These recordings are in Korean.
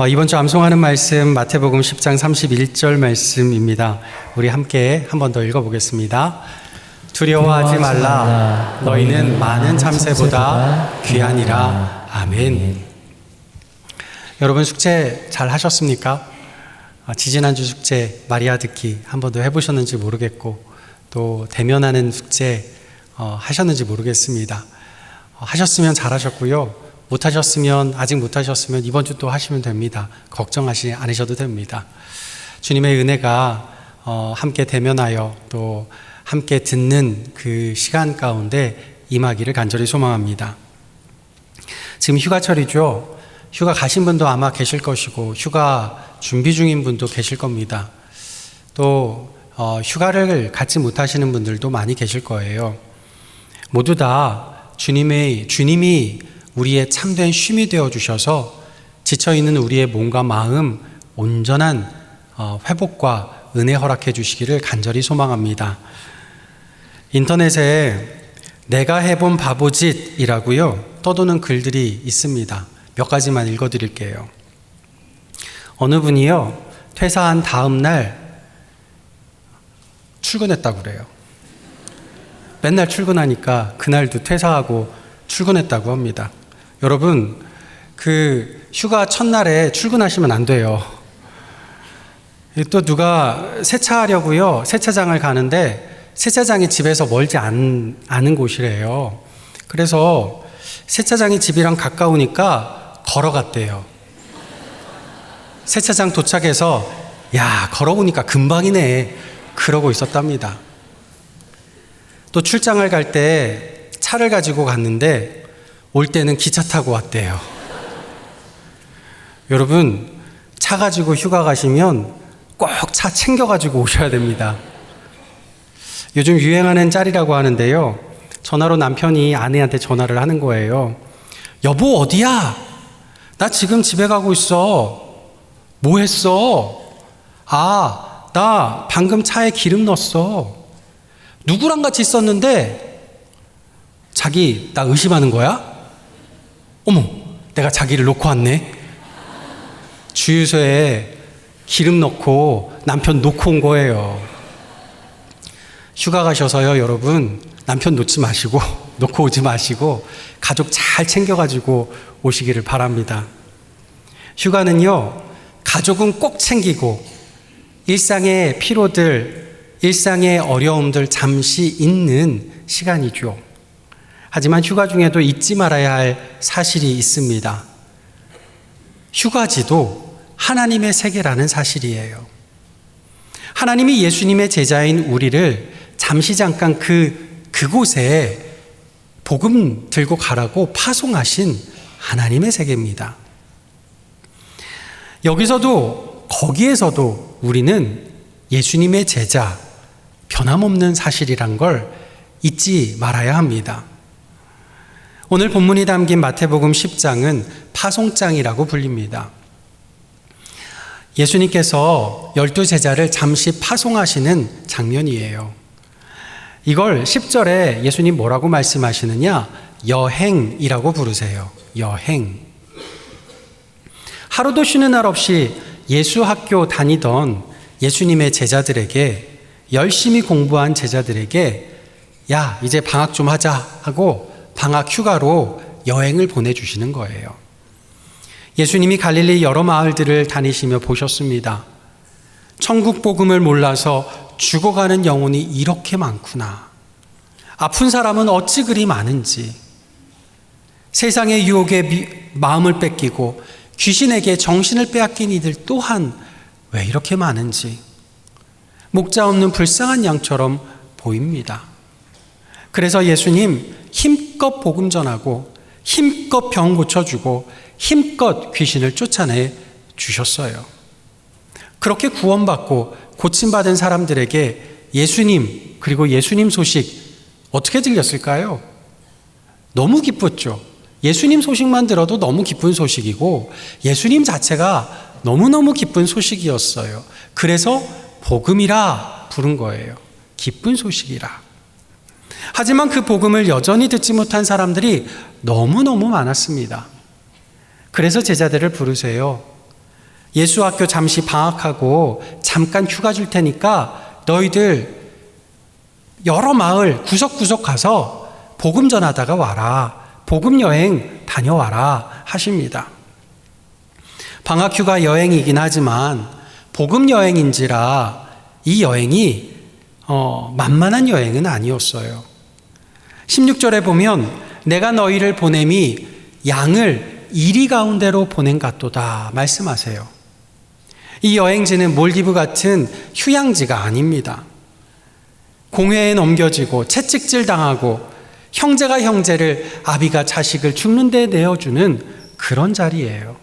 이번 주 암송하는 말씀 마태복음 10장 31절 말씀입니다. 우리 함께 한 번 더 읽어보겠습니다. 두려워하지 말라. 너희는 많은 참새보다 귀하니라. 아멘. 여러분 숙제 잘 하셨습니까? 지지난주 숙제 마리아 듣기 한 번도 해보셨는지 모르겠고, 또 대면하는 숙제 하셨는지 모르겠습니다. 하셨으면 잘하셨고요. 아직 못하셨으면 이번 주 또 하시면 됩니다. 걱정하지 않으셔도 됩니다. 주님의 은혜가 함께 대면하여 또 함께 듣는 그 시간 가운데 임하기를 간절히 소망합니다. 지금 휴가철이죠. 휴가 가신 분도 아마 계실 것이고, 휴가 준비 중인 분도 계실 겁니다. 또 휴가를 갖지 못하시는 분들도 많이 계실 거예요. 모두 다 주님이 우리의 참된 쉼이 되어주셔서 지쳐있는 우리의 몸과 마음 온전한 회복과 은혜 허락해 주시기를 간절히 소망합니다. 인터넷에 내가 해본 바보짓이라고요 떠도는 글들이 있습니다. 몇 가지만 읽어드릴게요. 어느 분이요, 퇴사한 다음 날 출근했다고 그래요. 맨날 출근하니까 그날도 퇴사하고 출근했다고 합니다. 여러분, 그 휴가 첫날에 출근하시면 안 돼요. 또 누가 세차하려고요, 세차장을 가는데 세차장이 집에서 멀지 않은 곳이래요. 그래서 세차장이 집이랑 가까우니까 걸어갔대요. 세차장 도착해서 야, 걸어오니까 금방이네 그러고 있었답니다. 또 출장을 갈 때 차를 가지고 갔는데 올 때는 기차 타고 왔대요. 여러분, 차 가지고 휴가 가시면 꼭 차 챙겨가지고 오셔야 됩니다. 요즘 유행하는 짤이라고 하는데요, 전화로 남편이 아내한테 전화를 하는 거예요. 여보, 어디야? 나 지금 집에 가고 있어. 뭐 했어? 나 방금 차에 기름 넣었어. 누구랑 같이 있었는데 자기 나 의심하는 거야? 어머, 내가 자기를 놓고 왔네. 주유소에 기름 넣고 남편 놓고 온 거예요. 휴가 가셔서요, 여러분, 남편 놓지 마시고 놓고 오지 마시고 가족 잘 챙겨가지고 오시기를 바랍니다. 휴가는요, 가족은 꼭 챙기고 일상의 피로들, 일상의 어려움들 잠시 잊는 시간이죠. 하지만 휴가 중에도 잊지 말아야 할 사실이 있습니다. 휴가지도 하나님의 세계라는 사실이에요. 하나님이 예수님의 제자인 우리를 잠시 잠깐 그곳에 복음 들고 가라고 파송하신 하나님의 세계입니다. 거기에서도 우리는 예수님의 제자, 변함없는 사실이란 걸 잊지 말아야 합니다. 오늘 본문이 담긴 마태복음 10장은 파송장이라고 불립니다. 예수님께서 12제자를 잠시 파송하시는 장면이에요. 이걸 10절에 예수님 뭐라고 말씀하시느냐? 여행이라고 부르세요. 여행. 하루도 쉬는 날 없이 예수 학교 다니던 예수님의 제자들에게, 열심히 공부한 제자들에게 야, 이제 방학 좀 하자 하고 방학 휴가로 여행을 보내주시는 거예요. 예수님이 갈릴리 여러 마을들을 다니시며 보셨습니다. 천국 복음을 몰라서 죽어가는 영혼이 이렇게 많구나. 아픈 사람은 어찌 그리 많은지. 세상의 유혹에 마음을 뺏기고 귀신에게 정신을 빼앗긴 이들 또한 왜 이렇게 많은지. 목자 없는 불쌍한 양처럼 보입니다. 그래서 예수님 힘껏 복음 전하고 힘껏 병 고쳐주고 힘껏 귀신을 쫓아내 주셨어요. 그렇게 구원받고 고침받은 사람들에게 예수님, 그리고 예수님 소식 어떻게 들렸을까요? 너무 기뻤죠. 예수님 소식만 들어도 너무 기쁜 소식이고 예수님 자체가 너무너무 기쁜 소식이었어요. 그래서 복음이라 부른 거예요. 기쁜 소식이라. 하지만 그 복음을 여전히 듣지 못한 사람들이 너무너무 많았습니다. 그래서 제자들을 부르세요. 예수학교 잠시 방학하고 잠깐 휴가 줄 테니까 너희들 여러 마을 구석구석 가서 복음 전하다가 와라. 복음 여행 다녀와라 하십니다. 방학 휴가 여행이긴 하지만 복음 여행인지라 이 여행이 만만한 여행은 아니었어요. 16절에 보면 내가 너희를 보냄이 양을 이리 가운데로 보낸 같도다 말씀하세요. 이 여행지는 몰디브 같은 휴양지가 아닙니다. 공회에 넘겨지고 채찍질 당하고 형제가 형제를, 아비가 자식을 죽는 데 내어주는 그런 자리예요.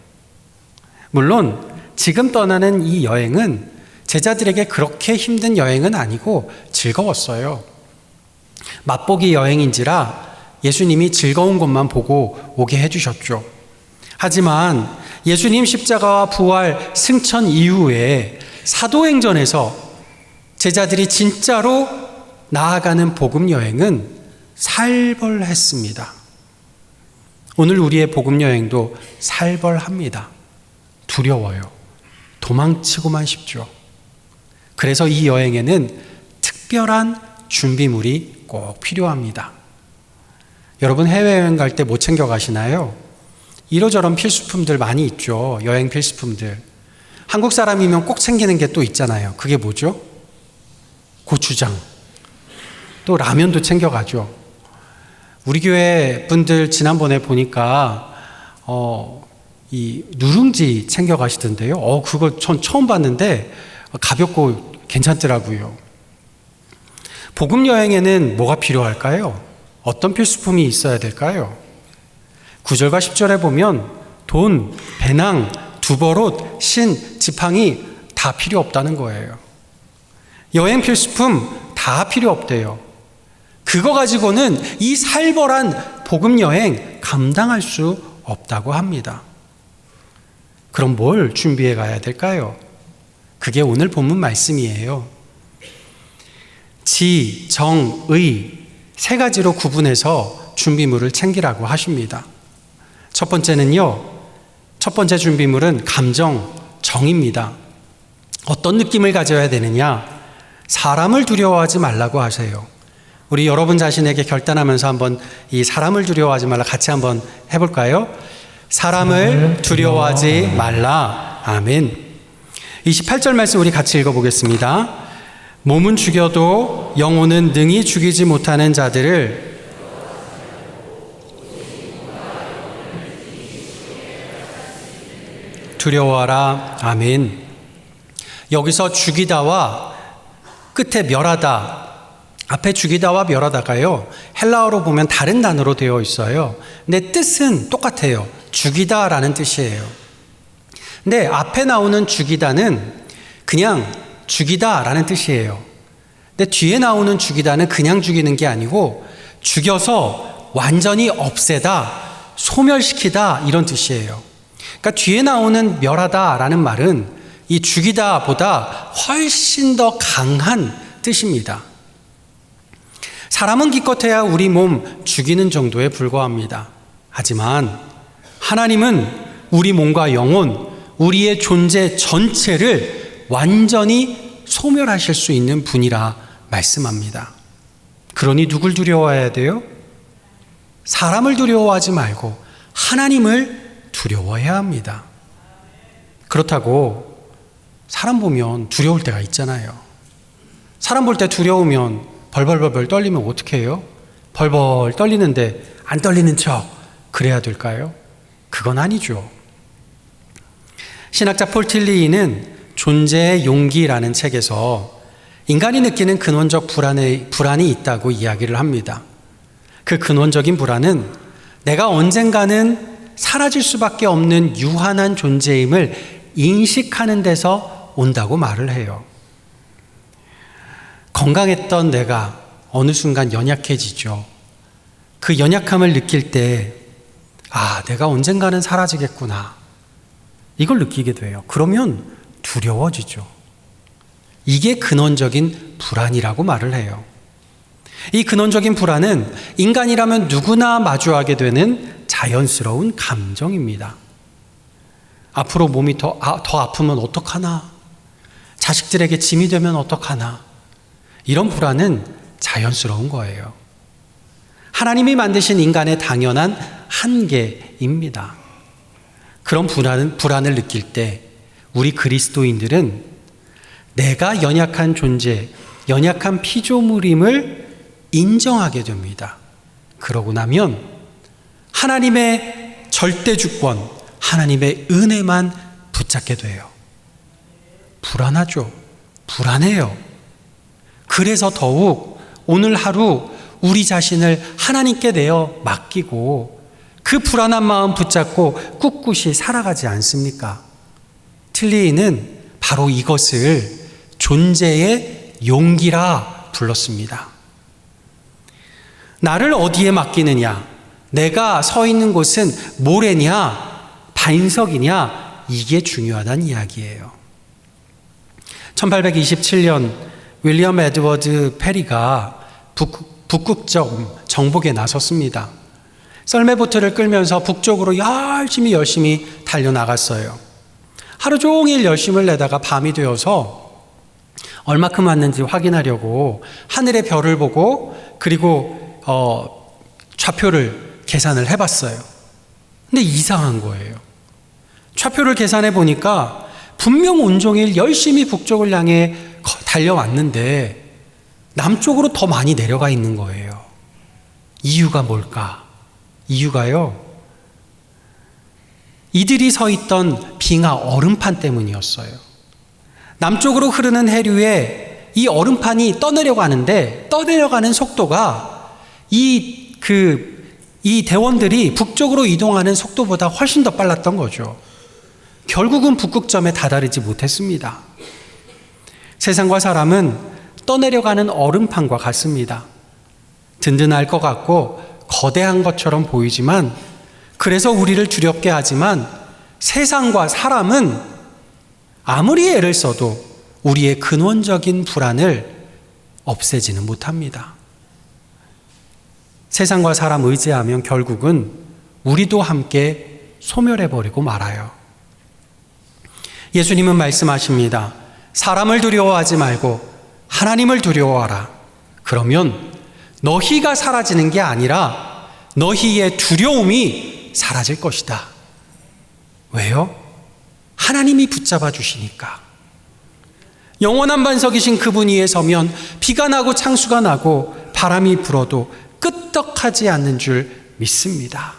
물론 지금 떠나는 이 여행은 제자들에게 그렇게 힘든 여행은 아니고 즐거웠어요. 맛보기 여행인지라 예수님이 즐거운 것만 보고 오게 해주셨죠. 하지만 예수님 십자가와 부활 승천 이후에 사도행전에서 제자들이 진짜로 나아가는 복음 여행은 살벌했습니다. 오늘 우리의 복음 여행도 살벌합니다. 두려워요. 도망치고만 싶죠. 그래서 이 여행에는 특별한 준비물이 꼭 필요합니다. 여러분 해외여행 갈 때 뭐 챙겨 가시나요? 이러저런 필수품들 많이 있죠. 여행 필수품들. 한국 사람이면 꼭 챙기는 게 또 있잖아요. 그게 뭐죠? 고추장. 또 라면도 챙겨가죠. 우리 교회 분들 지난번에 보니까 이 누룽지 챙겨가시던데요. 그거 전 처음 봤는데 가볍고 괜찮더라고요. 복음 여행에는 뭐가 필요할까요? 어떤 필수품이 있어야 될까요? 9절과 10절에 보면 돈, 배낭, 두버롯, 신, 지팡이 다 필요 없다는 거예요. 여행 필수품 다 필요 없대요. 그거 가지고는 이 살벌한 복음 여행 감당할 수 없다고 합니다. 그럼 뭘 준비해 가야 될까요? 그게 오늘 본문 말씀이에요. 지, 정, 의 세 가지로 구분해서 준비물을 챙기라고 하십니다. 첫 번째는요. 첫 번째 준비물은 감정, 정입니다. 어떤 느낌을 가져야 되느냐? 사람을 두려워하지 말라고 하세요. 우리 여러분 자신에게 결단하면서 한번 이 사람을 두려워하지 말라 같이 한번 해볼까요? 사람을 두려워하지 말라. 아멘. 28절 말씀 우리 같이 읽어보겠습니다. 몸은 죽여도 영혼은 능히 죽이지 못하는 자들을 두려워하라. 아멘. 여기서 죽이다와 끝에 멸하다, 앞에 죽이다와 멸하다가요, 헬라어로 보면 다른 단어로 되어 있어요. 근데 뜻은 똑같아요. 죽이다라는 뜻이에요. 근데 앞에 나오는 죽이다는 그냥 죽이다라는 뜻이에요. 근데 뒤에 나오는 죽이다는 그냥 죽이는 게 아니고 죽여서 완전히 없애다, 소멸시키다 이런 뜻이에요. 그러니까 뒤에 나오는 멸하다라는 말은 이 죽이다보다 훨씬 더 강한 뜻입니다. 사람은 기껏해야 우리 몸 죽이는 정도에 불과합니다. 하지만 하나님은 우리 몸과 영혼, 우리의 존재 전체를 완전히 소멸하실 수 있는 분이라 말씀합니다. 그러니 누굴 두려워해야 돼요? 사람을 두려워하지 말고 하나님을 두려워해야 합니다. 그렇다고 사람 보면 두려울 때가 있잖아요. 사람 볼 때 두려우면 벌벌벌 떨리면 어떻게 해요? 벌벌 떨리는데 안 떨리는 척 그래야 될까요? 그건 아니죠. 신학자 폴 틸리히는 존재의 용기라는 책에서 인간이 느끼는 근원적 불안이 있다고 이야기를 합니다. 그 근원적인 불안은 내가 언젠가는 사라질 수밖에 없는 유한한 존재임을 인식하는 데서 온다고 말을 해요. 건강했던 내가 어느 순간 연약해지죠. 그 연약함을 느낄 때, 내가 언젠가는 사라지겠구나. 이걸 느끼게 돼요. 그러면 두려워지죠. 이게 근원적인 불안이라고 말을 해요. 이 근원적인 불안은 인간이라면 누구나 마주하게 되는 자연스러운 감정입니다. 앞으로 몸이 더 아프면 어떡하나? 자식들에게 짐이 되면 어떡하나? 이런 불안은 자연스러운 거예요. 하나님이 만드신 인간의 당연한 한계입니다. 그런 불안을 느낄 때 우리 그리스도인들은 내가 연약한 존재, 연약한 피조물임을 인정하게 됩니다. 그러고 나면 하나님의 절대주권, 하나님의 은혜만 붙잡게 돼요. 불안하죠. 불안해요. 그래서 더욱 오늘 하루 우리 자신을 하나님께 내어 맡기고 그 불안한 마음 붙잡고 꿋꿋이 살아가지 않습니까? 틀리는 바로 이것을 존재의 용기라 불렀습니다. 나를 어디에 맡기느냐? 내가 서 있는 곳은 모래냐? 반석이냐? 이게 중요하다는 이야기예요. 1827년 윌리엄 에드워드 페리가 북극 정복에 나섰습니다. 썰매보트를 끌면서 북쪽으로 열심히 달려나갔어요. 하루 종일 열심을 내다가 밤이 되어서 얼마큼 왔는지 확인하려고 하늘의 별을 보고 그리고 좌표를 계산을 해봤어요. 근데 이상한 거예요. 좌표를 계산해 보니까 분명 온종일 열심히 북쪽을 향해 달려왔는데 남쪽으로 더 많이 내려가 있는 거예요. 이유가 뭘까? 이유가요, 이들이 서 있던 빙하 얼음판 때문이었어요. 남쪽으로 흐르는 해류에 이 얼음판이 떠내려가는데 떠내려가는 속도가 이 대원들이 북쪽으로 이동하는 속도보다 훨씬 더 빨랐던 거죠. 결국은 북극점에 다다르지 못했습니다. 세상과 사람은 떠내려가는 얼음판과 같습니다. 든든할 것 같고 거대한 것처럼 보이지만, 그래서 우리를 두렵게 하지만 세상과 사람은 아무리 애를 써도 우리의 근원적인 불안을 없애지는 못합니다. 세상과 사람 의지하면 결국은 우리도 함께 소멸해버리고 말아요. 예수님은 말씀하십니다. 사람을 두려워하지 말고 하나님을 두려워하라. 그러면 너희가 사라지는 게 아니라 너희의 두려움이 사라질 것이다. 왜요? 하나님이 붙잡아 주시니까. 영원한 반석이신 그분 위에 서면 비가 나고 창수가 나고 바람이 불어도 끄떡하지 않는 줄 믿습니다.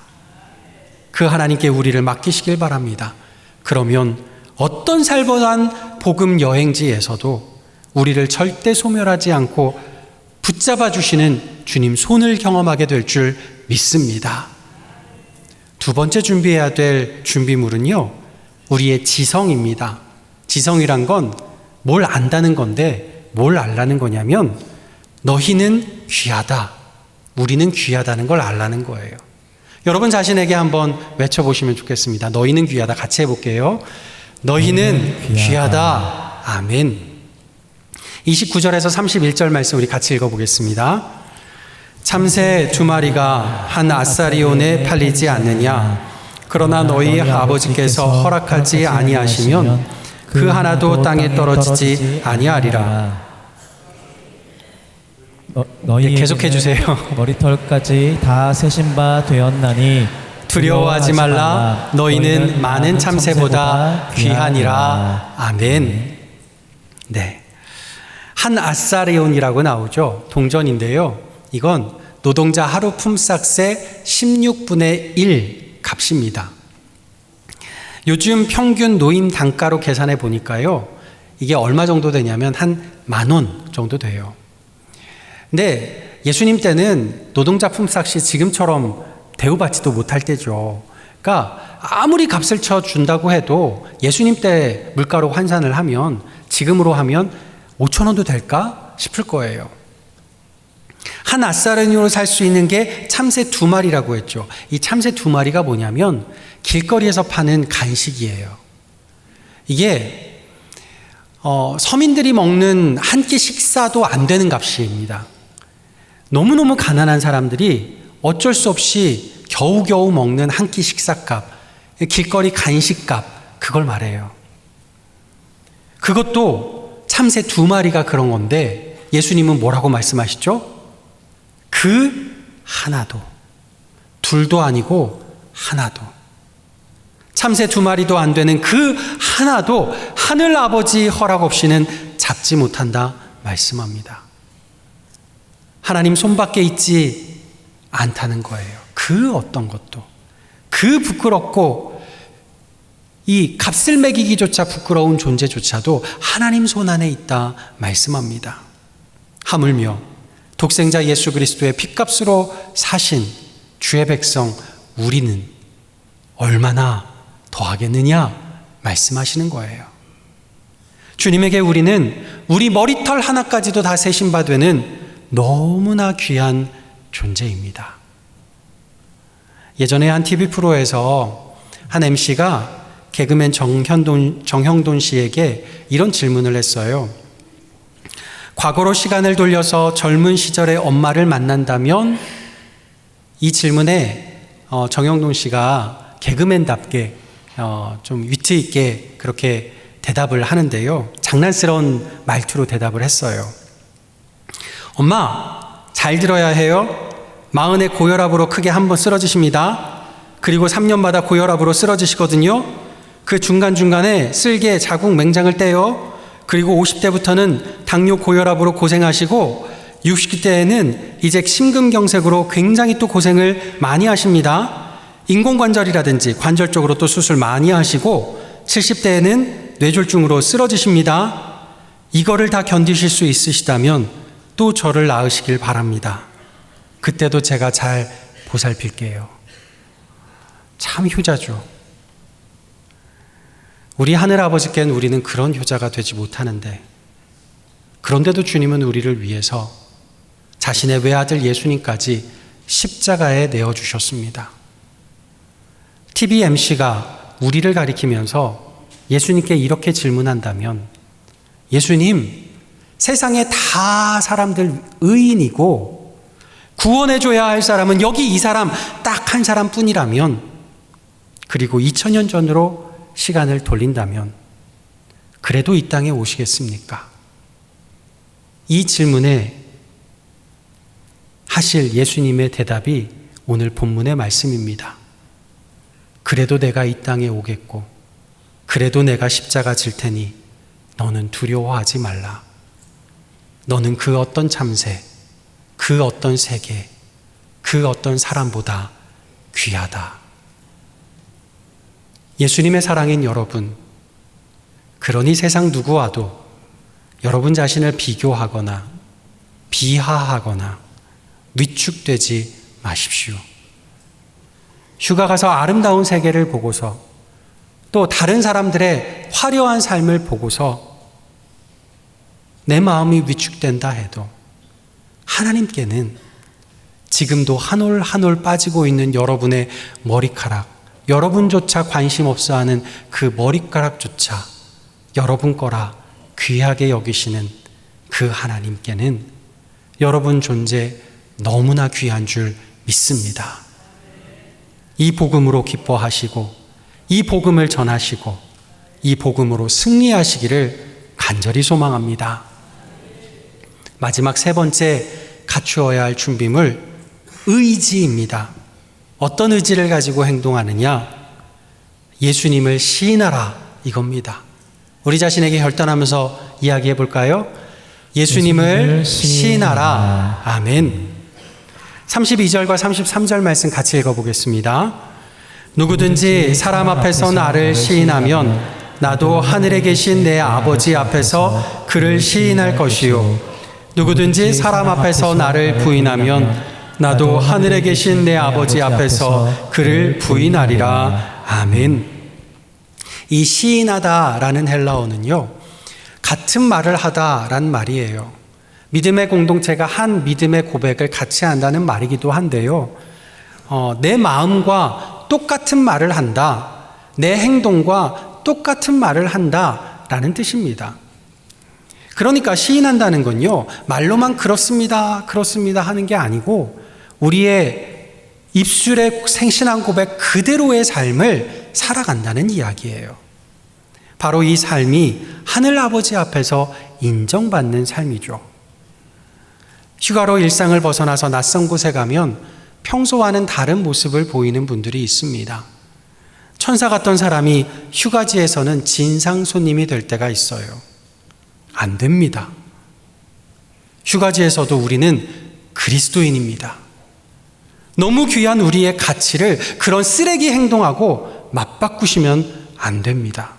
그 하나님께 우리를 맡기시길 바랍니다. 그러면 어떤 살벌한 복음 여행지에서도 우리를 절대 소멸하지 않고 붙잡아 주시는 주님 손을 경험하게 될 줄 믿습니다. 두 번째 준비해야 될 준비물은요, 우리의 지성입니다. 지성이란 건 뭘 안다는 건데 뭘 알라는 거냐면 너희는 귀하다, 우리는 귀하다는 걸 알라는 거예요. 여러분 자신에게 한번 외쳐보시면 좋겠습니다. 너희는 귀하다. 같이 해볼게요. 너희는 귀하다. 아멘. 29절에서 31절 말씀 우리 같이 읽어보겠습니다. 참새 두 마리가 한 아사리온에 팔리지 않느냐? 그러나 너희 아버지께서 허락하지 아니하시면 그 하나도 땅에 떨어지지 아니하리라. 너희 계속해 주세요. 머리털까지 다 세신 바 되었나니 두려워하지 말라. 너희는 많은 참새보다 귀하니라. 아멘. 네. 한 아사리온이라고 나오죠. 동전인데요. 이건 노동자 하루 품삯의 16분의 1 값입니다. 요즘 평균 노임 단가로 계산해 보니까요, 이게 얼마 정도 되냐면 한 10,000원 정도 돼요. 근데 예수님 때는 노동자 품삯이 지금처럼 대우받지도 못할 때죠. 그러니까 아무리 값을 쳐준다고 해도 예수님 때 물가로 환산을 하면, 지금으로 하면 5,000원도 될까 싶을 거예요. 한 아사르니로 살 수 있는 게 참새 2마리라고 했죠. 이 참새 2마리가 뭐냐면 길거리에서 파는 간식이에요. 이게 서민들이 먹는 한 끼 식사도 안 되는 값입니다. 너무너무 가난한 사람들이 어쩔 수 없이 겨우겨우 먹는 한 끼 식사값, 길거리 간식값, 그걸 말해요. 그것도 참새 2마리가 그런 건데 예수님은 뭐라고 말씀하시죠? 그 하나도, 둘도 아니고 하나도, 참새 2마리도 안 되는 그 하나도 하늘 아버지 허락 없이는 잡지 못한다 말씀합니다. 하나님 손밖에 있지 않다는 거예요. 그 어떤 것도, 그 부끄럽고 이 값을 매기기조차 부끄러운 존재조차도 하나님 손 안에 있다 말씀합니다. 하물며 독생자 예수 그리스도의 핏값으로 사신 주의 백성 우리는 얼마나 더하겠느냐 말씀하시는 거예요. 주님에게 우리는 우리 머리털 하나까지도 다 세신 바 되는 너무나 귀한 존재입니다. 예전에 한 TV 프로에서 한 MC가 개그맨 정형돈 씨에게 이런 질문을 했어요. 과거로 시간을 돌려서 젊은 시절의 엄마를 만난다면, 이 질문에 정형돈 씨가 개그맨답게 좀 위트 있게 그렇게 대답을 하는데요. 장난스러운 말투로 대답을 했어요. 엄마, 잘 들어야 해요. 40에 고혈압으로 크게 한번 쓰러지십니다. 그리고 3년마다 고혈압으로 쓰러지시거든요. 그 중간중간에 쓸개, 자궁, 맹장을 떼요. 그리고 50대부터는 당뇨 고혈압으로 고생하시고 60대에는 이제 심근경색으로 굉장히 또 고생을 많이 하십니다. 인공관절이라든지 관절 쪽으로 또 수술 많이 하시고 70대에는 뇌졸중으로 쓰러지십니다. 이거를 다 견디실 수 있으시다면 또 저를 낳으시길 바랍니다. 그때도 제가 잘 보살필게요. 참 효자죠. 우리 하늘아버지께는 우리는 그런 효자가 되지 못하는데, 그런데도 주님은 우리를 위해서 자신의 외아들 예수님까지 십자가에 내어주셨습니다. TV MC가 우리를 가리키면서 예수님께 이렇게 질문한다면, 예수님, 세상에 다 사람들 의인이고 구원해줘야 할 사람은 여기 이 사람 딱 한 사람뿐이라면, 그리고 2000년 전으로 시간을 돌린다면 그래도 이 땅에 오시겠습니까? 이 질문에 하실 예수님의 대답이 오늘 본문의 말씀입니다. 그래도 내가 이 땅에 오겠고, 그래도 내가 십자가 질 테니 너는 두려워하지 말라. 너는 그 어떤 참새, 그 어떤 세계, 그 어떤 사람보다 귀하다. 예수님의 사랑인 여러분, 그러니 세상 누구와도 여러분 자신을 비교하거나 비하하거나 위축되지 마십시오. 휴가 가서 아름다운 세계를 보고서 또 다른 사람들의 화려한 삶을 보고서 내 마음이 위축된다 해도 하나님께는 지금도 한 올 한 올 빠지고 있는 여러분의 머리카락, 여러분조차 관심 없어 하는 그 머리카락조차 여러분 거라 귀하게 여기시는 그 하나님께는 여러분 존재 너무나 귀한 줄 믿습니다. 이 복음으로 기뻐하시고, 이 복음을 전하시고, 이 복음으로 승리하시기를 간절히 소망합니다. 마지막 3번째 갖추어야 할 준비물, 의지입니다. 어떤 의지를 가지고 행동하느냐? 예수님을 시인하라, 이겁니다. 우리 자신에게 결단하면서 이야기해 볼까요? 예수님을 시인하라. 아멘. 32절과 33절 말씀 같이 읽어보겠습니다. 누구든지 사람 앞에서 나를 시인하면 나도 하늘에 계신 내 아버지 앞에서 그를 시인할 것이요, 누구든지 사람 앞에서 나를 부인하면 나도 하늘에 계신 내 아버지 앞에서 그를 부인하리라. 아멘. 이 시인하다라는 헬라어는요, 같은 말을 하다라는 말이에요. 믿음의 공동체가 한 믿음의 고백을 같이 한다는 말이기도 한데요, 내 마음과 똑같은 말을 한다, 내 행동과 똑같은 말을 한다라는 뜻입니다. 그러니까 시인한다는 건요, 말로만 그렇습니다, 그렇습니다 하는 게 아니고 우리의 입술의 생신한 고백 그대로의 삶을 살아간다는 이야기예요. 바로 이 삶이 하늘 아버지 앞에서 인정받는 삶이죠. 휴가로 일상을 벗어나서 낯선 곳에 가면 평소와는 다른 모습을 보이는 분들이 있습니다. 천사 같던 사람이 휴가지에서는 진상 손님이 될 때가 있어요. 안 됩니다. 휴가지에서도 우리는 그리스도인입니다. 너무 귀한 우리의 가치를 그런 쓰레기 행동하고 맞바꾸시면 안 됩니다.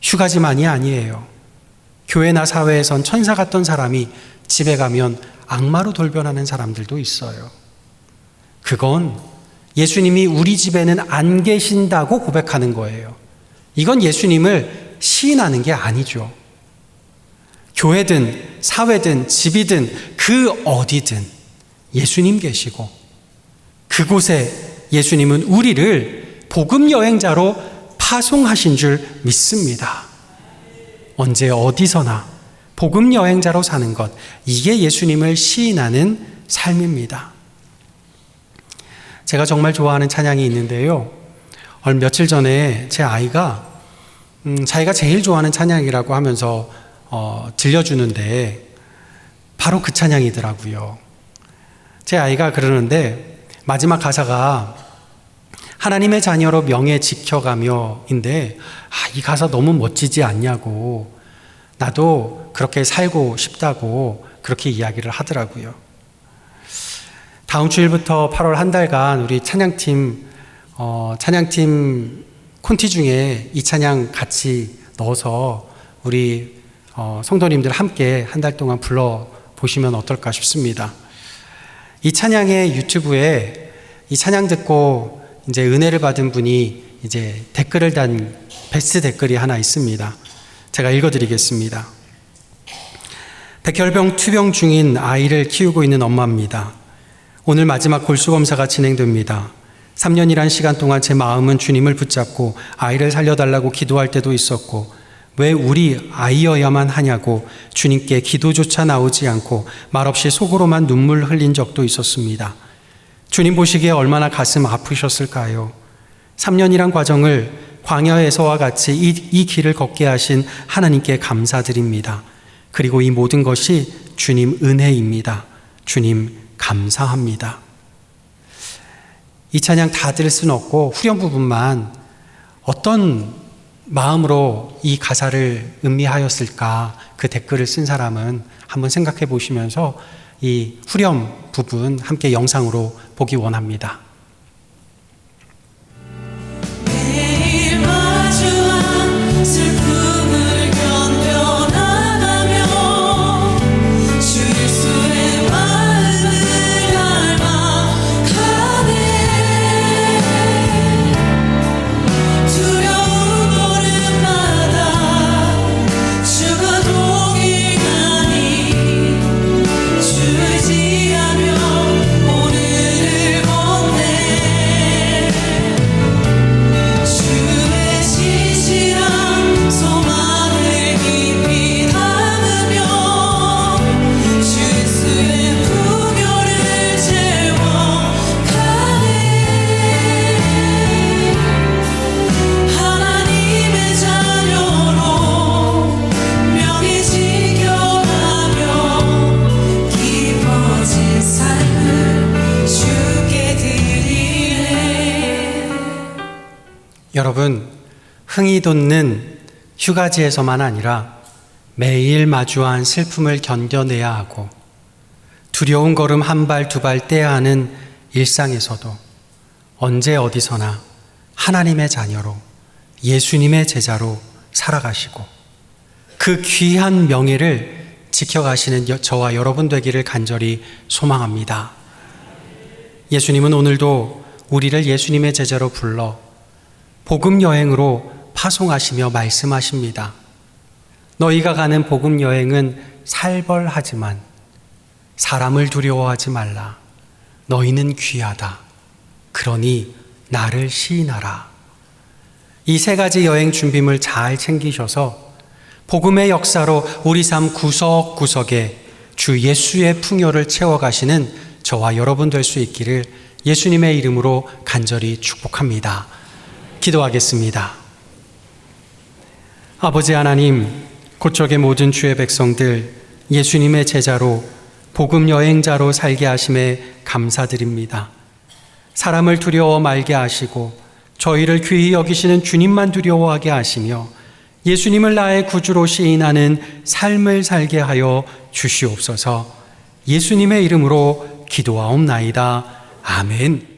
휴가지만이 아니에요. 교회나 사회에선 천사 같던 사람이 집에 가면 악마로 돌변하는 사람들도 있어요. 그건 예수님이 우리 집에는 안 계신다고 고백하는 거예요. 이건 예수님을 시인하는 게 아니죠. 교회든 사회든 집이든 그 어디든 예수님 계시고 그곳에 예수님은 우리를 복음 여행자로 파송하신 줄 믿습니다. 언제 어디서나 복음 여행자로 사는 것, 이게 예수님을 시인하는 삶입니다. 제가 정말 좋아하는 찬양이 있는데요. 며칠 전에 제 아이가 자기가 제일 좋아하는 찬양이라고 하면서 들려주는데 바로 그 찬양이더라고요. 제 아이가 그러는데 마지막 가사가 하나님의 자녀로 명예 지켜가며인데 이 가사 너무 멋지지 않냐고, 나도 그렇게 살고 싶다고 그렇게 이야기를 하더라고요. 다음 주일부터 8월 한 달간 우리 찬양팀 콘티 중에 이 찬양 같이 넣어서 우리 성도님들 함께 한 달 동안 불러보시면 어떨까 싶습니다. 이 찬양의 유튜브에 이 찬양 듣고 이제 은혜를 받은 분이 이제 댓글을 단 베스트 댓글이 하나 있습니다. 제가 읽어드리겠습니다. 백혈병 투병 중인 아이를 키우고 있는 엄마입니다. 오늘 마지막 골수검사가 진행됩니다. 3년이란 시간 동안 제 마음은 주님을 붙잡고 아이를 살려달라고 기도할 때도 있었고, 왜 우리 아이여야만 하냐고 주님께 기도조차 나오지 않고 말없이 속으로만 눈물 흘린 적도 있었습니다. 주님 보시기에 얼마나 가슴 아프셨을까요? 3년이란 과정을 광야에서와 같이 이 길을 걷게 하신 하나님께 감사드립니다. 그리고 이 모든 것이 주님 은혜입니다. 주님 감사합니다. 이 찬양 다 들을 수는 없고 후렴 부분만 어떤 마음으로 이 가사를 음미하였을까, 그 댓글을 쓴 사람은 한번 생각해 보시면서 이 후렴 부분 함께 영상으로 보기 원합니다. 매일 마주한 슬픔을 견뎌나가며 주 예수의 마음을 닮아가네. 두려운 걸음마다 주가 독일 가니 주를 의지하며 오늘을 걷네. 주의 진실한 소망을 깊이 담으며 주 예수의 풍요를 채워가네. 하나님의 자녀로 명예 지켜가며 깊어진 삶을 주께 드리네. 여러분, 흥이 돋는 휴가지에서만 아니라 매일 마주한 슬픔을 견뎌내야 하고 두려운 걸음 한 발 두 발 떼야 하는 일상에서도 언제 어디서나 하나님의 자녀로 예수님의 제자로 살아가시고 그 귀한 명예를 지켜가시는 저와 여러분 되기를 간절히 소망합니다. 예수님은 오늘도 우리를 예수님의 제자로 불러 복음 여행으로 파송하시며 말씀하십니다. 너희가 가는 복음 여행은 살벌하지만 사람을 두려워하지 말라. 너희는 귀하다. 그러니 나를 시인하라. 이 세 가지 여행 준비물 잘 챙기셔서 복음의 역사로 우리 삶 구석구석에 주 예수의 풍요를 채워가시는 저와 여러분 될 수 있기를 예수님의 이름으로 간절히 축복합니다. 기도하겠습니다. 아버지 하나님, 고척의 모든 주의 백성들 예수님의 제자로 복음 여행자로 살게 하심에 감사드립니다. 사람을 두려워 말게 하시고 저희를 귀히 여기시는 주님만 두려워하게 하시며 예수님을 나의 구주로 시인하는 삶을 살게 하여 주시옵소서. 예수님의 이름으로 기도하옵나이다. 아멘.